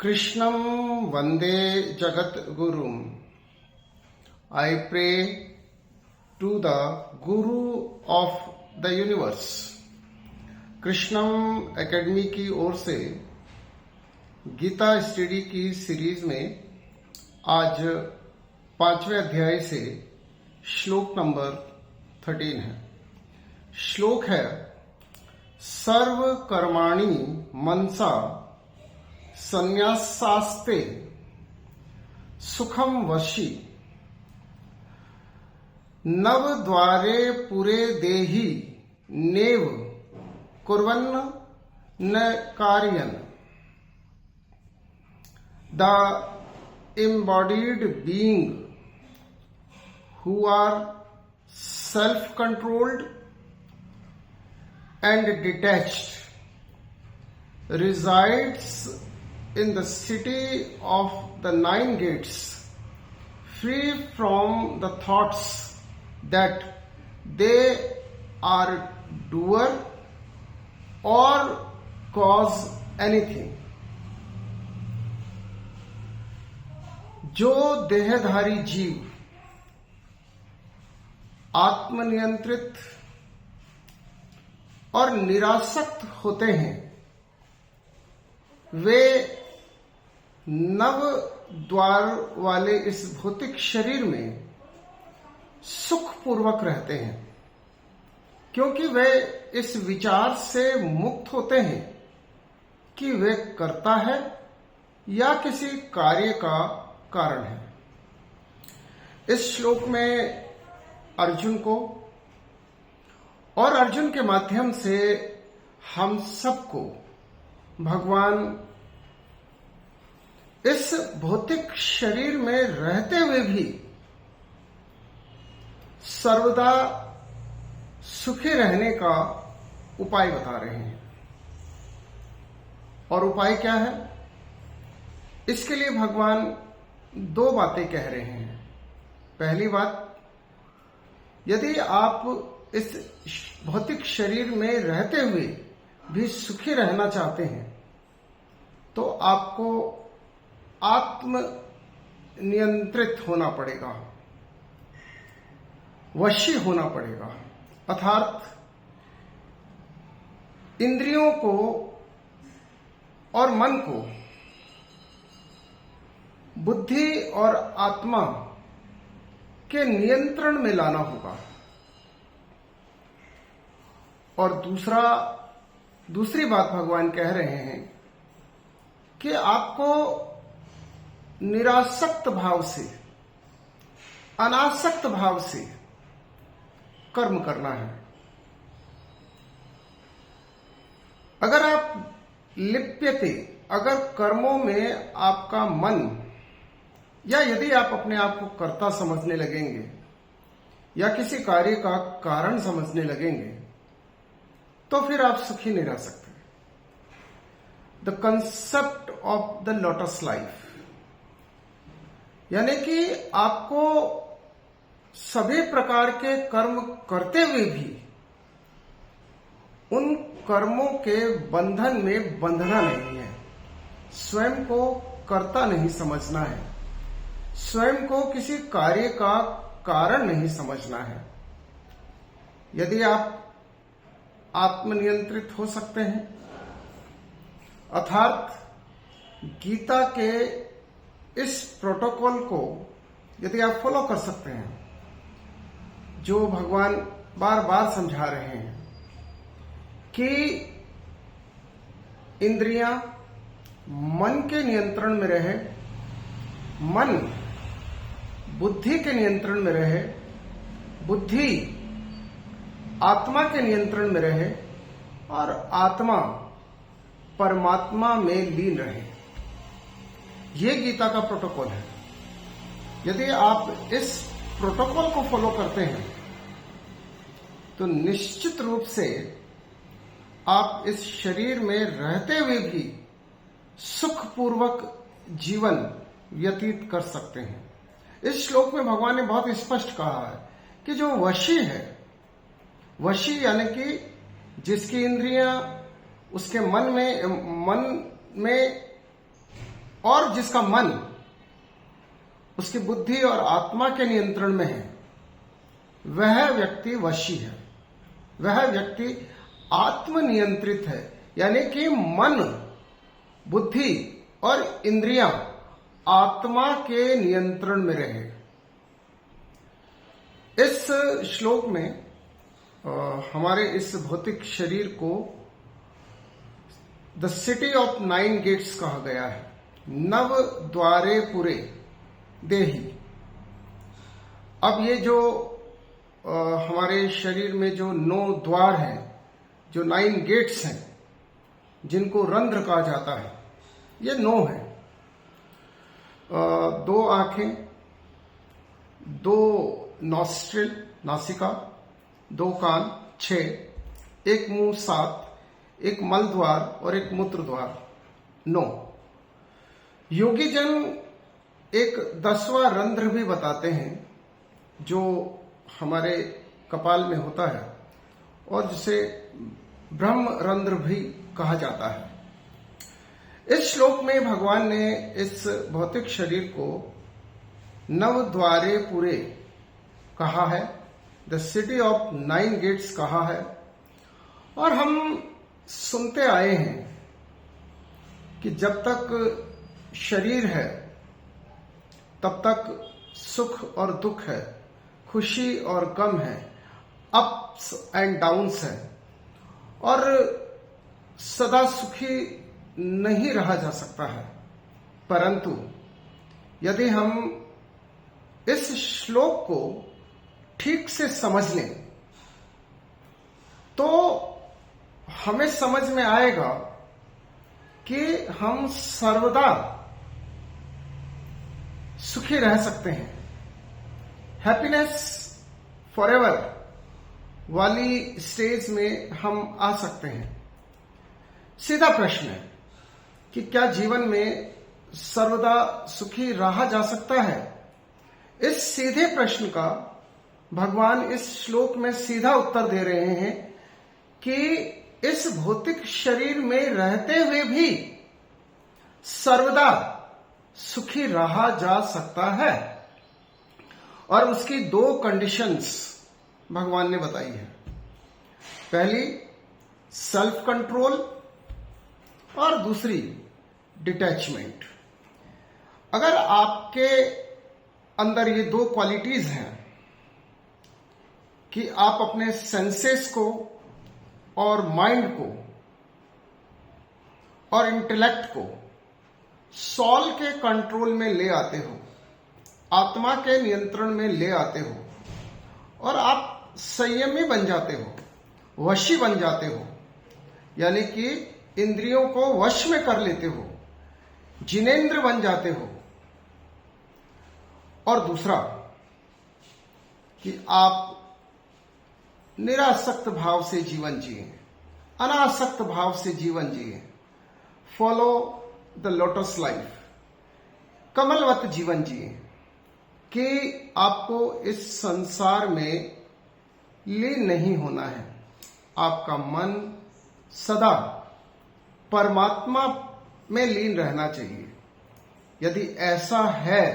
Krishnam Vande Jagat Gurum. I pray to the Guru of the universe. Krishnam academy की ओर से Gita study की series में आज 5वें अध्याय से श्लोक नंबर 13 है। श्लोक है सर्व कर्माणि मनसा संन्यासास्ते सुखम वशी नव द्वारे पुरे देहि नेव कुर्वन्न न कार्यन। The embodied being who are self-controlled and detached resides in the city of the 9 gates, free from the thoughts that they are doer or cause anything. जो देहधारी जीव आत्मनियंत्रित और निरासक्त होते हैं वे नव द्वार वाले इस भौतिक शरीर में सुखपूर्वक रहते हैं, क्योंकि वे इस विचार से मुक्त होते हैं कि वे कर्ता है या किसी कार्य का कारण है। इस श्लोक में अर्जुन को और अर्जुन के माध्यम से हम सबको भगवान इस भौतिक शरीर में रहते हुए भी सर्वदा सुखी रहने का उपाय बता रहे हैं। और उपाय क्या है? इसके लिए भगवान 2 बातें कह रहे हैं। पहली बात, यदि आप इस भौतिक शरीर में रहते हुए भी सुखी रहना चाहते हैं तो आपको आत्म नियंत्रित होना पड़ेगा, वशी होना पड़ेगा। अर्थात इंद्रियों को और मन को बुद्धि और आत्मा के नियंत्रण में लाना होगा। और दूसरी बात भगवान कह रहे हैं कि आपको निरासक्त भाव से, अनासक्त भाव से कर्म करना है। अगर आप लिप्यते, अगर कर्मों में आपका मन, या यदि आप अपने आप को कर्ता समझने लगेंगे या किसी कार्य का कारण समझने लगेंगे तो फिर आप सुखी नहीं रह सकते। The concept of the lotus life, यानी कि आपको सभी प्रकार के कर्म करते हुए भी उन कर्मों के बंधन में बंधना नहीं है। स्वयं को कर्ता नहीं समझना है, स्वयं को किसी कार्य का कारण नहीं समझना है। यदि आप आत्मनियंत्रित हो सकते हैं, अर्थात गीता के इस प्रोटोकॉल को यदि आप फॉलो कर सकते हैं, जो भगवान बार बार समझा रहे हैं कि इंद्रियां मन के नियंत्रण में रहे, मन बुद्धि के नियंत्रण में रहे, बुद्धि आत्मा के नियंत्रण में रहे और आत्मा परमात्मा में लीन रहे। ये गीता का प्रोटोकॉल है। यदि आप इस प्रोटोकॉल को फॉलो करते हैं तो निश्चित रूप से आप इस शरीर में रहते हुए भी सुखपूर्वक जीवन व्यतीत कर सकते हैं। इस श्लोक में भगवान ने बहुत स्पष्ट कहा है कि जो वशी है, वशी यानी कि जिसकी इंद्रियां उसके मन में और जिसका मन उसकी बुद्धि और आत्मा के नियंत्रण में है, वह व्यक्ति वशी है, वह व्यक्ति आत्मनियंत्रित है। यानी कि मन, बुद्धि और इंद्रियां आत्मा के नियंत्रण में रहे। इस श्लोक में हमारे इस भौतिक शरीर को द सिटी ऑफ 9 गेट्स कहा गया है। नव द्वारे पुरे देही। अब ये जो हमारे शरीर में जो 9 द्वार हैं, जो 9 गेट्स हैं, जिनको रंध्र कहा जाता है, ये 9 है। 2 आंखें, 2 नॉस्ट्रिल नासिका, 2 कान 6, 1 मुंह 7, 1 मल द्वार और 1 मूत्र द्वार 9। योगी जन एक 10वां रंध्र भी बताते हैं जो हमारे कपाल में होता है और जिसे ब्रह्म रंध्र भी कहा जाता है। इस श्लोक में भगवान ने इस भौतिक शरीर को नव द्वारे पुरे कहा है, द सिटी ऑफ 9 गेट्स कहा है। और हम सुनते आए हैं कि जब तक शरीर है तब तक सुख और दुख है, खुशी और गम है, अप्स एंड डाउन्स है, और सदा सुखी नहीं रहा जा सकता है। परंतु यदि हम इस श्लोक को ठीक से समझ लें तो हमें समझ में आएगा कि हम सर्वदा सुखी रह सकते हैं। हैप्पीनेस फॉरएवर वाली स्टेज में हम आ सकते हैं। सीधा प्रश्न है कि क्या जीवन में सर्वदा सुखी रहा जा सकता है? इस सीधे प्रश्न का भगवान इस श्लोक में सीधा उत्तर दे रहे हैं कि इस भौतिक शरीर में रहते हुए भी सर्वदा सुखी रहा जा सकता है। और उसकी 2 कंडीशंस भगवान ने बताई है। पहली सेल्फ कंट्रोल और दूसरी डिटैचमेंट। अगर आपके अंदर ये 2 क्वालिटीज हैं कि आप अपने सेंसेस को और माइंड को और इंटेलेक्ट को सॉल के कंट्रोल में ले आते हो, आत्मा के नियंत्रण में ले आते हो, और आप संयमी बन जाते हो, वशी बन जाते हो, यानी कि इंद्रियों को वश में कर लेते हो, जिनेंद्र बन जाते हो। और दूसरा कि आप निरासक्त भाव से जीवन जिए, अनासक्त भाव से जीवन जिए, फॉलो द लोटस लाइफ, कमलवत जीवन जिए, कि आपको इस संसार में लीन नहीं होना है। आपका मन सदा परमात्मा में लीन रहना चाहिए। यदि ऐसा है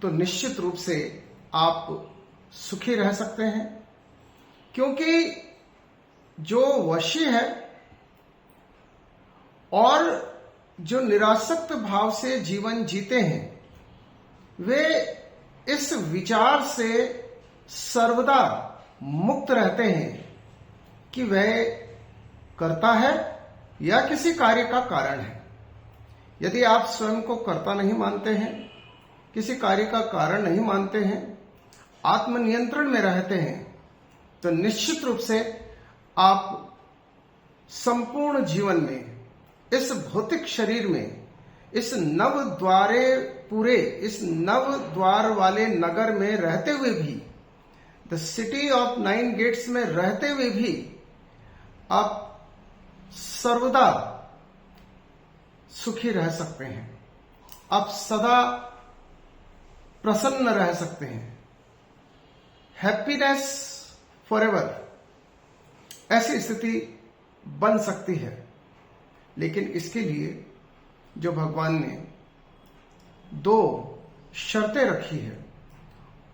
तो निश्चित रूप से आप सुखी रह सकते हैं, क्योंकि जो वशी है और जो निरासक्त भाव से जीवन जीते हैं वे इस विचार से सर्वदा मुक्त रहते हैं कि वह कर्ता है या किसी कार्य का कारण है। यदि आप स्वयं को कर्ता नहीं मानते हैं, किसी कार्य का कारण नहीं मानते हैं, आत्मनियंत्रण में रहते हैं, तो निश्चित रूप से आप संपूर्ण जीवन में इस भौतिक शरीर में, इस नव द्वारे पूरे, इस नव द्वार वाले नगर में रहते हुए भी, द सिटी ऑफ 9 गेट्स में रहते हुए भी आप सर्वदा सुखी रह सकते हैं। आप सदा प्रसन्न रह सकते हैं। हैप्पीनेस फॉरएवर, ऐसी स्थिति बन सकती है। लेकिन इसके लिए जो भगवान ने 2 शर्तें रखी है,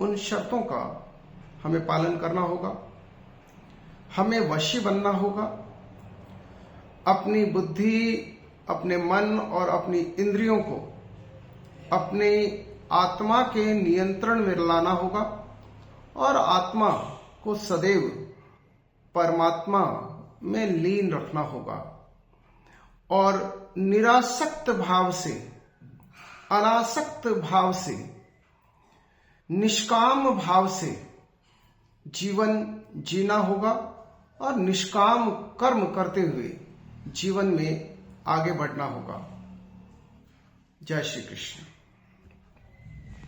उन शर्तों का हमें पालन करना होगा। हमें वशी बनना होगा, अपनी बुद्धि, अपने मन और अपनी इंद्रियों को अपने आत्मा के नियंत्रण में लाना होगा और आत्मा को सदैव परमात्मा में लीन रखना होगा और निरासक्त भाव से, अनासक्त भाव से, निष्काम भाव से जीवन जीना होगा और निष्काम कर्म करते हुए जीवन में आगे बढ़ना होगा। जय श्री कृष्ण।